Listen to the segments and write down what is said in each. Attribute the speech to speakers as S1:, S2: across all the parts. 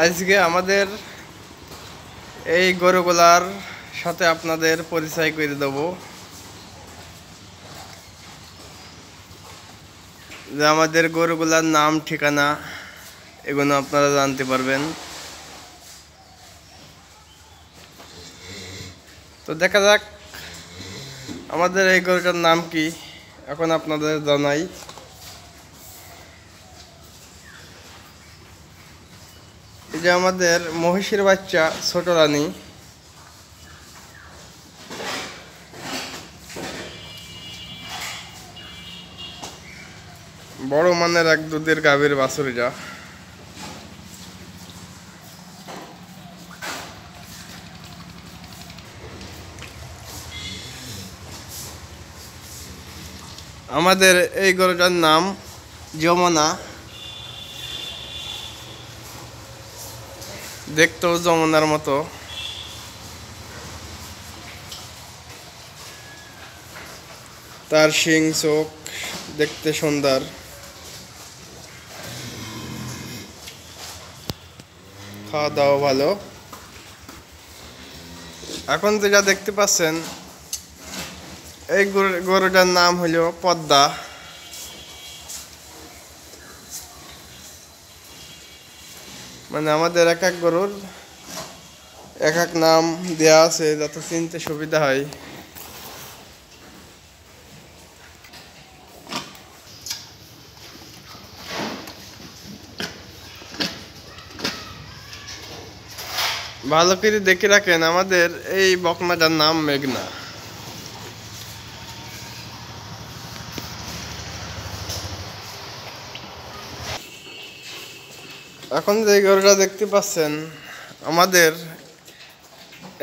S1: আজকে আমাদের এই গরুগুলার সাথে আপনাদের পরিচয় করে দেব, যে আমাদের গরুগুলার নাম ঠিকানা এগুলো আপনারা জানতে পারবেন। তো দেখা যাক আমাদের এই গরুটার নাম কি এখন আপনাদের জানাই। এই যে আমাদের মহিষের বাচ্চা ছোট রানী, বড় মানের এক দুধের গাভীর বাছুর। যা আমাদের এই গরুটার নাম যমুনা, দেখতেও যমুনার মতো। তার শিং চোখ দেখতে সুন্দর, খাওয়া দাওয়া ভালো। এখন যেটা দেখতে পাচ্ছেন এই গরুটার নাম হলো পদ্মা। মানে আমাদের এক এক গরুর এক এক নাম দেয়া আছে যাতে চিনতে সুবিধা হয়। ভালো করে দেখে রাখেন, আমাদের এই বকনাটার নাম মেঘনা। এখন যে গরুটা দেখতে পাচ্ছেন আমাদের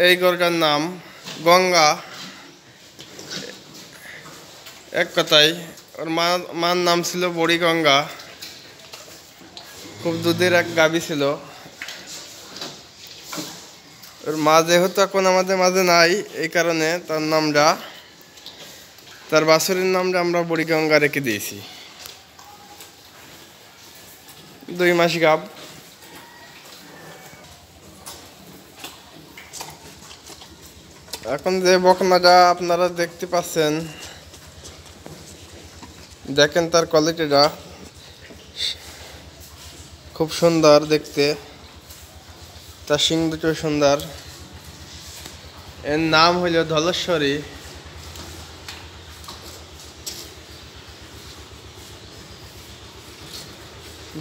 S1: এই গরুটার নাম গঙ্গা। এক কথায় ওর মার নাম ছিল বড়ি গঙ্গা। খুব দুধের এক গাভী ছিল। ওর মা যেহেতু এখন আমাদের মাঝে নাই, এই কারণে তার নামটা, তার বাছুরের নামটা আমরা বড়ি গঙ্গা রেখে দিয়েছি। 2 মাস গাব। এখন যে বকনাটা আপনারা দেখতে পাচ্ছেন, দেখেন তার কোয়ালিটিটা খুব সুন্দর দেখতে। তার শিং দুটো সুন্দর। এর নাম হইল ধলেশ্বরী।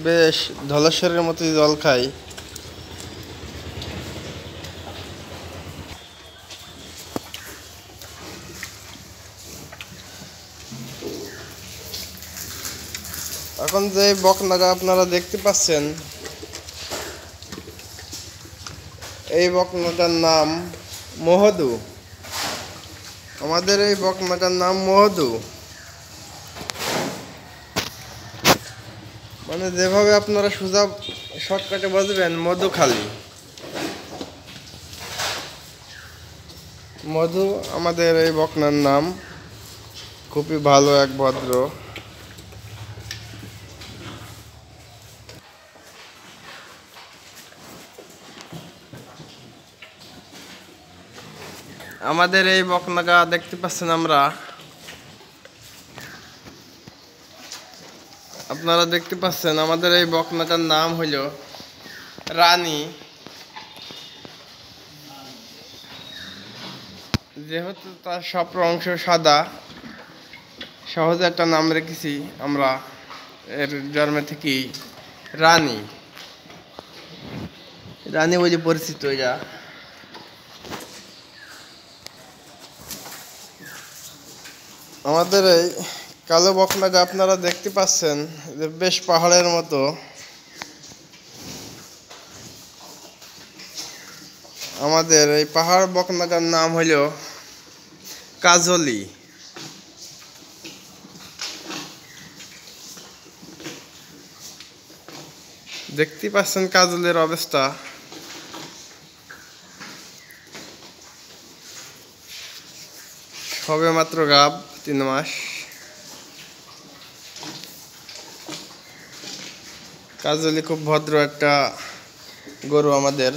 S1: বেশ ধলেশ্বরের মতোই জল খায়। এখন যে বকনাটা আপনারা দেখতে পাচ্ছেন, এই বকনাটার নাম মহদু। আমাদের এই বকনাটার নাম মহদু। মানে যেভাবে আপনারা সোজা শর্টকাটে বুঝবেন, মধুখালী। মধু আমাদের এই বকনার নাম। খুবই ভালো এক ভদ্র। আমাদের এই বকনাটা দেখতে পাচ্ছেন আপনারা দেখতে পাচ্ছেন আমাদের এই বকনাটার নাম হইল রানী। যেহেতু তার সব অংশ সাদা, সহজে একটা নাম রেখেছি আমরা এর জন্ম থেকেই রানী। রানী বলে পরিচিত। এটা আমাদের এই কালো বকনাটা আপনারা দেখতে পাচ্ছেন যে বেশ পাহাড়ের মতো। আমাদের এই পাহাড় বকনাটার নাম হইল কাজলি। দেখতে পাচ্ছেন কাজলের অবস্থা। সবে মাত্র গাব 3 মাস। কাজলি খুব ভদ্র একটা গরু আমাদের।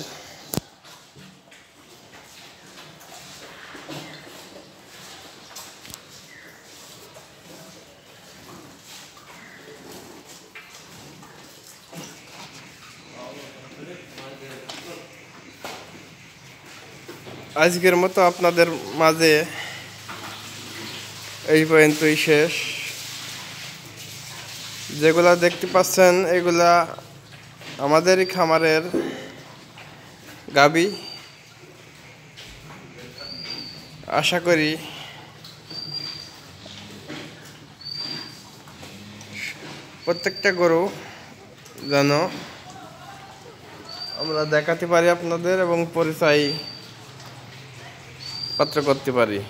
S1: আজকের মতো আপনাদের মাঝে এই পর্যন্তই শেষ। যেগুলা দেখতে পাচ্ছেন এগুলা আমাদেরই খামারের গাবি। আশা করি প্রত্যেকটা গরু যেন আমরা দেখাতে পারি আপনাদের এবং পরিচয় পত্র করতে পারি।